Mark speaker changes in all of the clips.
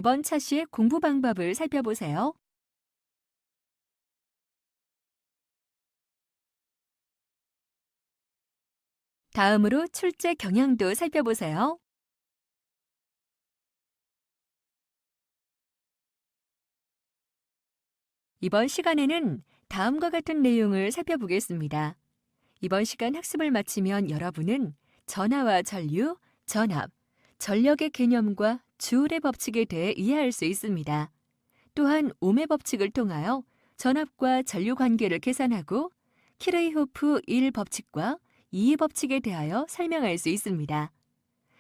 Speaker 1: 이번 차시의 공부 방법을 살펴보세요. 다음으로 출제 경향도 살펴보세요. 이번 시간에는 다음과 같은 내용을 살펴보겠습니다. 이번 시간 학습을 마치면 여러분은 전하와 전류, 전압, 전력의 개념과 주울의 법칙에 대해 이해할 수 있습니다. 또한 옴의 법칙을 통하여 전압과 전류 관계를 계산하고 키르이호프 1 법칙과 2의 법칙에 대하여 설명할 수 있습니다.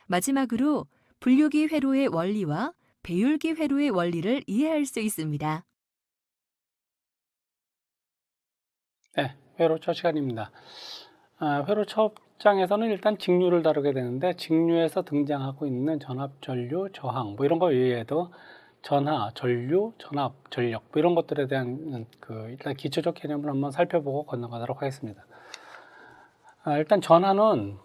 Speaker 1: 마지막으로 분류기 회로의 원리와 배율기 회로의 원리를 이해할 수 있습니다.
Speaker 2: 네, 회로 첫 시간입니다. 회로 첫 장에서는 일단 직류를 다루게 되는데, 직류에서 등장하고 있는 전압, 전류, 저항 뭐 이런 거 외에도 전하, 전류, 전압, 전력 뭐 이런 것들에 대한 일단 기초적 개념을 한번 살펴보고 건너가도록 하겠습니다. 일단 전하는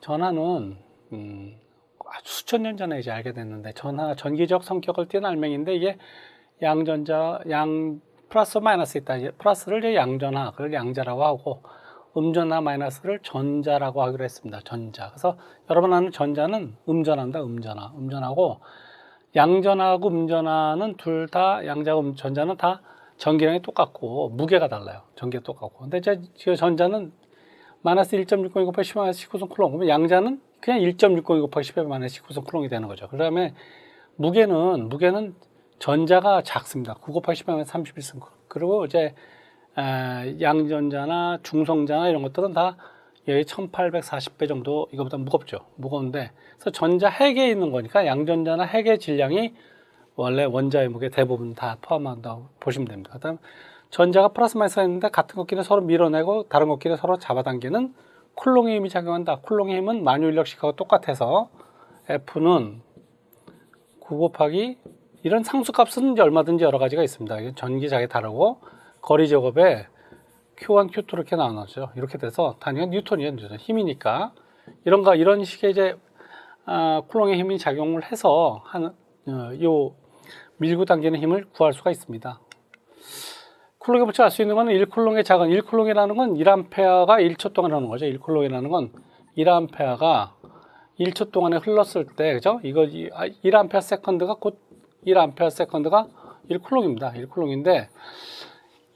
Speaker 2: 아주 수천 년 전에 이제 알게 됐는데, 전하 전기적 성격을 띠는 알맹이인데, 이게 양전자, 플러스 마이너스 있다. 플러스를 이제 양전하, 그걸 양자라고 하고, 음전하 마이너스를 전자라고 하기로 했습니다. 전자. 그래서 여러분 아는 전자는 음전하입니다. 음전하고, 양전하고 음전하는 둘 다, 양자하고 전자는 다 전기량이 똑같고 무게가 달라요. 전기가 똑같고. 근데 이제 전자는 마이너스 1.60 곱하기 10 마이너스 19선 쿨롱. 그러면 양자는 그냥 1.60 곱하기 10 마이너스 19선 쿨롱이 되는 거죠. 그 다음에 무게는 전자가 작습니다. 9 곱하기 10 마이너스 31선 쿨롱. 그리고 이제 양전자나 중성자나 이런 것들은 다 1840배 정도 이거보다 무겁죠. 무거운데, 그래서 전자 핵에 있는 거니까 양전자나 핵의 질량이 원래 원자의 무게 대부분 다 포함한다고 보시면 됩니다. 그다음 전자가 플러스 마이너스가 있는데 같은 것끼리 서로 밀어내고 다른 것끼리 서로 잡아당기는 쿨롱의 힘이 작용한다. 쿨롱의 힘은 만유인력식하고 똑같아서 F는 9 곱하기 이런 상수값은 얼마든지 여러 가지가 있습니다. 전기장이 다르고 거리 제곱에 Q1, Q2 이렇게 나눠죠. 이렇게 돼서 단위가 뉴턴이에요. 힘이니까 이런 식의 이제 쿨롱의 힘이 작용을 해서 요 밀고 당기는 힘을 구할 수가 있습니다. 쿨롱의 법칙 알 수 있는 거는 1쿨롱의 작은 1쿨롱이라는 건 1A가 1초 동안 하는 거죠. 1쿨롱이라는 건 1A가 1초 동안에 흘렀을 때, 그죠? 이거 1A 세컨드가 곧 1A 세컨드가 1쿨롱입니다. 1쿨롱인데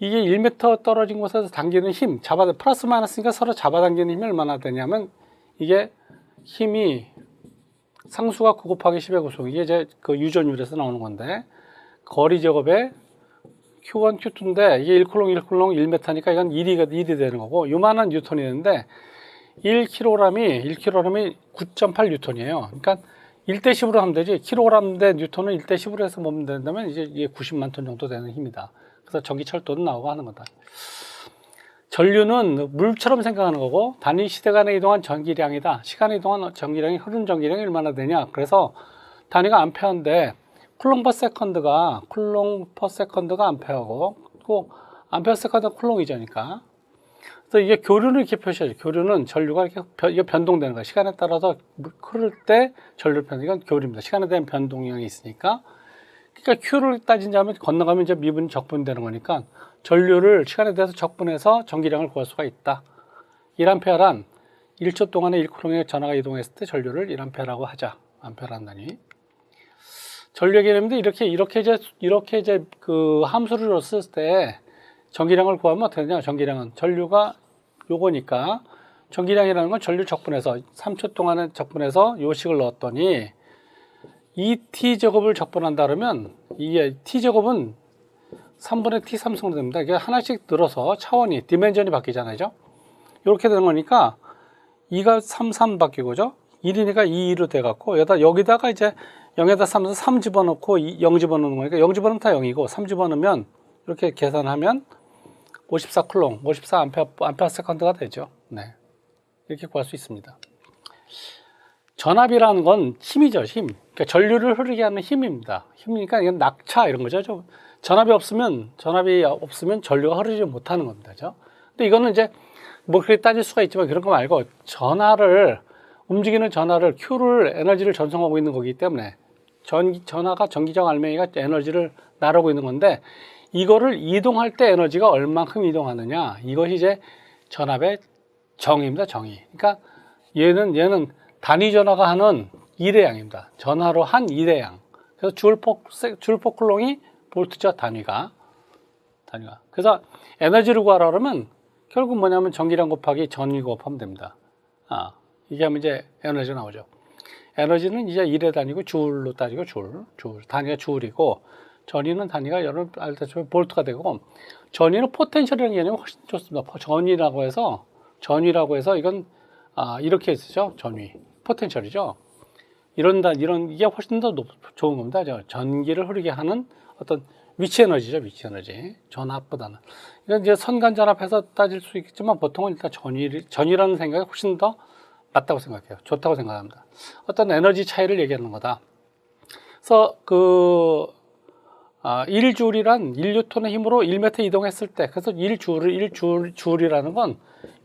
Speaker 2: 이게 1m 떨어진 곳에서 당기는 힘, 플러스 마이너스니까 서로 잡아당기는 힘이 얼마나 되냐면, 이게 힘이 상수가 9 곱하기 10의 구속, 이게 이제 그 유전율에서 나오는 건데, 거리 제곱에 Q1, Q2인데, 이게 1쿨롱, 1m니까 이건 1이 되는 거고, 요만한 뉴턴이 되는데, 1kg이 9.8 뉴턴이에요. 그러니까 1대 10으로 하면 되지, kg 대 뉴턴은 1대 10으로 해서 보면 된다면, 이제 이게 90만 톤 정도 되는 힘이다. 그래서 전기 철도는 나오고 하는 거다. 전류는 물처럼 생각하는 거고, 단위 시대 간에 이동한 전기량이다. 시간에 이동한 전기량이, 흐른 전기량이 얼마나 되냐. 그래서 단위가 암페어인데, 쿨롱 퍼 세컨드가 암페어고, 또 암페어 세컨드가 쿨롱이죠니까. 그래서 이게 교류는 이렇게 표시하죠. 교류는 전류가 이렇게 변동되는 거예요. 시간에 따라서 흐를 때 전류 변동, 이건 교류입니다. 시간에 대한 변동량이 있으니까. 그러니까 Q를 따진다면 건너가면 이제 미분 적분 되는 거니까 전류를 시간에 대해서 적분해서 전기량을 구할 수가 있다. 1A란 1초 동안에 1쿨롱의 전하가 이동했을 때 전류를 1A라고 하자. 암페어라는 단위. 전류의 개념인데 이렇게 이제 그 함수를 썼을 때 전기량을 구하면 어떻게 되냐? 전기량은 전류가 요거니까 전기량이라는 건 전류 적분해서 3초 동안에 적분해서 요 식을 넣었더니 이 t제곱을 적분한다 그러면 이게 t제곱은 3분의 t3승으로 됩니다. 이게 하나씩 늘어서 차원이, 디멘전이 바뀌잖아요. 이렇게 되는 거니까 2가 3 바뀌고죠. 1이니까 2로 돼갖고 여기다가 이제 0에다 3 집어넣고 0 집어넣는 거니까 0 집어넣으면 다 0이고 3 집어넣으면 이렇게 계산하면 54 쿨롱, 54 암페어 세컨드가 되죠. 네. 이렇게 구할 수 있습니다. 전압이라는 건 힘이죠, 힘. 그러니까 전류를 흐르게 하는 힘입니다. 힘이니까 이건 낙차 이런 거죠. 전압이 없으면 전류가 흐르지 못하는 겁니다. 그죠? 근데 이거는 이제 뭐 그렇게 따질 수가 있지만 그런 거 말고 움직이는 전하를 Q를 에너지를 전송하고 있는 거기 때문에 전하가 전기적 알맹이가 에너지를 나르고 있는 건데 이거를 이동할 때 에너지가 얼만큼 이동하느냐 이것이 이제 전압의 정의입니다. 정의. 그러니까 얘는 단위 전하가 하는 일의 양입니다. 전하로 한 일의 양. 그래서 줄포클롱이 볼트죠. 단위가. 그래서 에너지를 구하라 그러면 결국 뭐냐면 전기량 곱하기 전위 곱하면 됩니다. 이게 하면 이제 에너지가 나오죠. 에너지는 이제 일의 단위고 줄로 따지고 줄. 단위가 줄이고 전위는 단위가 여러분 알다시피 볼트가 되고 전위는 포텐셜이라는 개념이 훨씬 좋습니다. 전위라고 해서 이건 이렇게 쓰죠. 전위. 포텐셜이죠. 이런 이게 훨씬 더 좋은 겁니다. 전기를 흐르게 하는 어떤 위치 에너지죠. 위치 에너지. 전압보다는. 이건 이제 선간 전압해서 따질 수 있겠지만 보통은 일단 전위라는 생각이 훨씬 더 맞다고 생각해요. 좋다고 생각합니다. 어떤 에너지 차이를 얘기하는 거다. 그래서 1줄이란 1뉴턴의 힘으로 1m 이동했을 때, 그래서 1줄이라는 건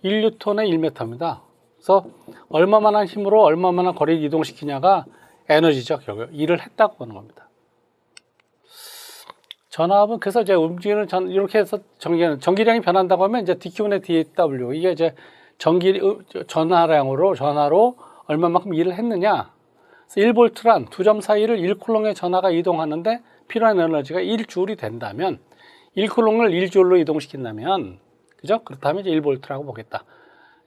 Speaker 2: 1뉴턴의 1m입니다. 그래서 얼마만한 힘으로 얼마만한 거리를 이동시키냐가 에너지죠. 결국 일을 했다고 하는 겁니다. 전압은 그래서 이제 움직이는 이렇게 해서 전기량이 변한다고 하면 이제 dq분의 dw 이게 이제 전하로 얼마만큼 일을 했느냐. 그래서 1볼트란 두 점 사이를 1쿨롱의 전하가 이동하는데 필요한 에너지가 1줄이 된다면 1쿨롱을 1줄로 이동시킨다면 그죠? 그렇다면 이제 1볼트라고 보겠다.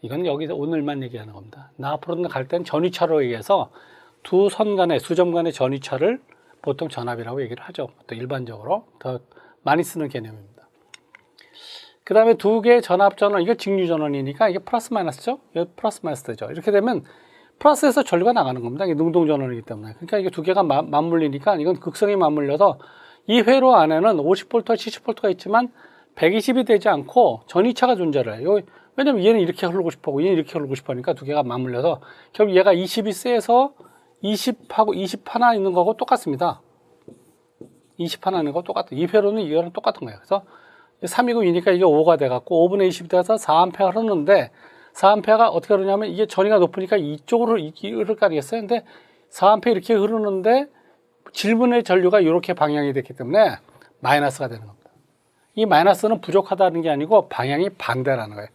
Speaker 2: 이건 여기서 오늘만 얘기하는 겁니다. 나 앞으로는 갈 땐 전위차로 얘기해서 두 점 간의 전위차를 보통 전압이라고 얘기를 하죠. 또 일반적으로 더 많이 쓰는 개념입니다. 그 다음에 두 개의 전압 전원, 이게 직류 전원이니까 이게 플러스 마이너스죠? 이게 플러스 마이너스 되죠. 이렇게 되면 플러스에서 전류가 나가는 겁니다. 이게 능동 전원이기 때문에. 그러니까 이게 두 개가 맞물리니까 이건 극성이 맞물려서 이 회로 안에는 50V와 70V가 있지만 120이 되지 않고 전위차가 존재를 해요. 왜냐면 얘는 이렇게 흐르고 싶어 하고 얘는 이렇게 흐르고 싶어 하니까 두 개가 맞물려서 결국 얘가 20이 세서 20하고 20 하나 있는 거하고 똑같습니다. 20 하나 있는 거 똑같아. 이 회로는 이거랑 똑같은 거예요. 그래서 3이고 2니까 이게 5가 돼갖고 5분의 20이 돼서 4A 흐르는데 4A가 어떻게 흐르냐면 이게 전위가 높으니까 이쪽으로 흐를 거 아니겠어요? 근데 4A 이렇게 흐르는데 질문의 전류가 이렇게 방향이 됐기 때문에 마이너스가 되는 겁니다. 이 마이너스는 부족하다는 게 아니고 방향이 반대라는 거예요.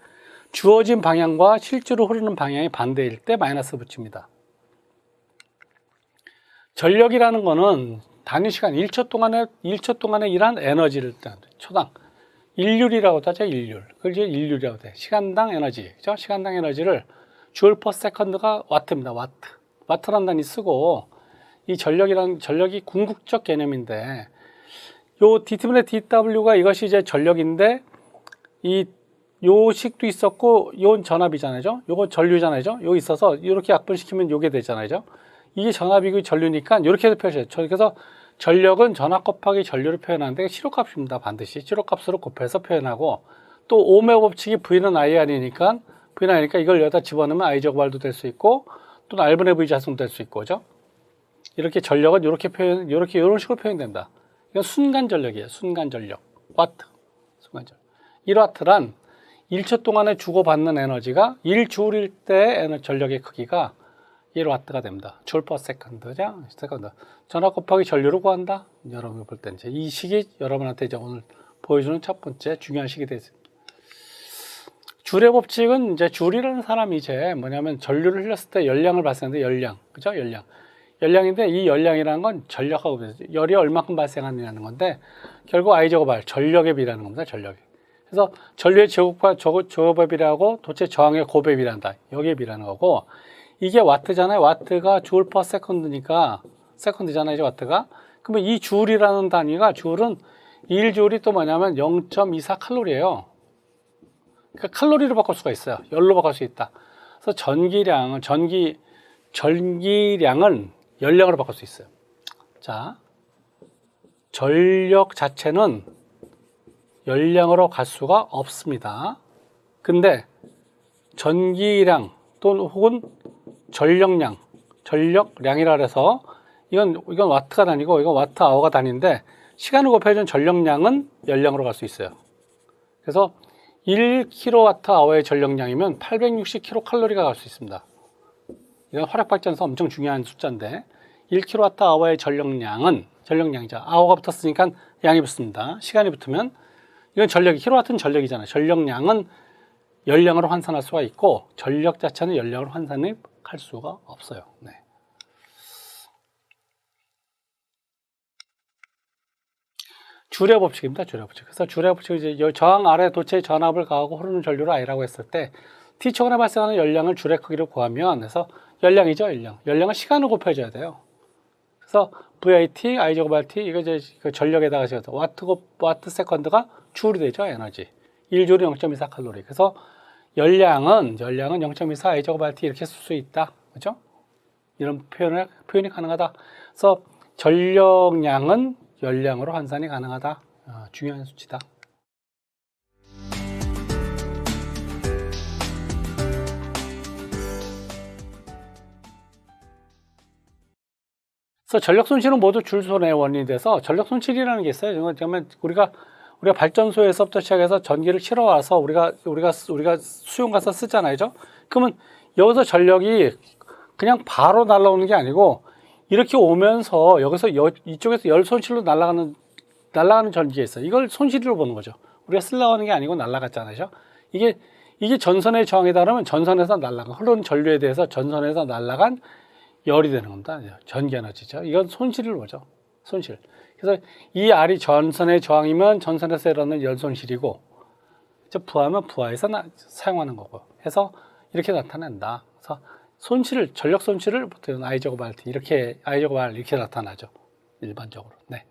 Speaker 2: 주어진 방향과 실제로 흐르는 방향이 반대일 때 마이너스 붙입니다. 전력이라는 거는 단위 시간 1초 동안에 일한 에너지를 초당 1률이라고 하죠. 1률. 그걸 이제 1률이라고 돼. 시간당 에너지. 그죠? 시간당 에너지를 줄 퍼 세컨드가 와트입니다. 와트라는 단위 쓰고 이 전력이 궁극적 개념인데 요 dT분의 dW가 이것이 이제 전력인데 요 식도 있었고 요 전압이잖아요. 요거 전류잖아요. 요 있어서 이렇게 약분시키면 요게 되잖아요. 이게 전압이고 전류니까 이렇게 표시해요. 그래서 전력은 전압 곱하기 전류를 표현하는데 실효값입니다. 반드시 실효값으로 곱해서 표현하고 또 오음의 법칙이 V는 IR이니까 이걸 여기다 집어넣으면 I 제곱R도 될 수 있고 또 R분의 V 자승도 될 수 있고 그죠? 이렇게 전력은 이런 식으로 표현된다. 이건 순간 전력이에요. 순간 전력. 와트. 순간 전력. 1와트란 1초 동안에 주고받는 에너지가 1줄일 때 전력의 크기가 1와트가 됩니다. 줄 퍼 세컨드죠. 전압 곱하기 전류를 구한다. 여러분이 볼 때 이제 이 식이 여러분한테 이제 오늘 보여주는 첫 번째 중요한 식이 되겠습니다. 줄의 법칙은 이제 줄이라는 사람이 이제 뭐냐면 전류를 흘렸을 때 열량을 발생하는데 열량. 그죠? 열량인데 이 열량이라는 건 전력하고 열이 얼마큼 발생하느냐는 건데 결국 I 제곱 R 전력에 비례하는 겁니다. 전력에. 그래서 전류의 제곱과 제곱비례하고 도체 저항의 고배비례한다. 여기에 비례하는 거고 이게 와트잖아요. 와트가 줄 퍼 세컨드니까 세컨드잖아요. 와트가. 그러면 이 줄이라는 단위가 줄은 1줄이 또 뭐냐면 0.24 칼로리예요. 그러니까 칼로리로 바꿀 수가 있어요. 열로 바꿀 수 있다. 그래서 전기량은 열량으로 바꿀 수 있어요. 자, 전력 자체는 열량으로 갈 수가 없습니다. 근데 전기량 또는 혹은 전력량이라 해서 이건 와트가 단위고 이건 와트 아워가 단위인데 시간을 곱해준 전력량은 열량으로 갈 수 있어요. 그래서 1kWh의 전력량이면 860kcal가 갈 수 있습니다. 이건 화력발전에서 엄청 중요한 숫자인데 1kWh의 전력량이죠. hour가 붙었으니까 양이 붙습니다. 시간이 붙으면 이건 전력이 킬로와트는 전력이잖아요. 전력량은 열량으로 환산할 수가 있고 전력 자체는 열량으로 환산할 수가 없어요. 네. 주례 법칙입니다. 주례 법칙. 그래서 주례 법칙은 이제 저항 아래 도체의 전압을 가하고 흐르는 전류를 I라고 했을 때 T초간에 발생하는 열량을 주례 크기로 구하면 그래서 열량이죠, 열량. 열량은 시간을 곱해줘야 돼요. 그래서 VIT, I 제곱 RT 이거 이제 그 전력에다가 와트 세컨드가 줄이 되죠, 에너지. 1줄이 0.24 칼로리. 그래서 열량은 0.24 I 제곱 RT 이렇게 쓸 수 있다. 그죠? 이런 표현이 가능하다. 그래서 전력량은 열량으로 환산이 가능하다. 중요한 수치다. 그래서 전력 손실은 모두 줄 손해의 원인이 돼서 전력 손실이라는 게 있어요. 그러면 우리가 발전소에서부터 시작해서 전기를 실어 와서 우리가 수용 가서 쓰잖아요. 그러면 여기서 전력이 그냥 바로 날아오는 게 아니고 이렇게 오면서 여기서 이쪽에서 열 손실로 날아가는 전기가 있어요. 이걸 손실로 보는 거죠. 우리가 쓰려고 하는 게 아니고 날아갔잖아요. 이게 전선의 저항에 따르면 전선에서 날아간 흐르는 전류에 대해서 전선에서 날아간 열이 되는 겁니다. 전기 에너지죠. 이건 손실을 보죠. 손실. 그래서 이 R이 전선의 저항이면 전선에서 일어나는 열 손실이고 부하면 부하에서 사용하는 거고 해서 이렇게 나타낸다. 그래서 전력 손실을 보통 I 제곱 RT 이렇게 나타나죠. 일반적으로. 네.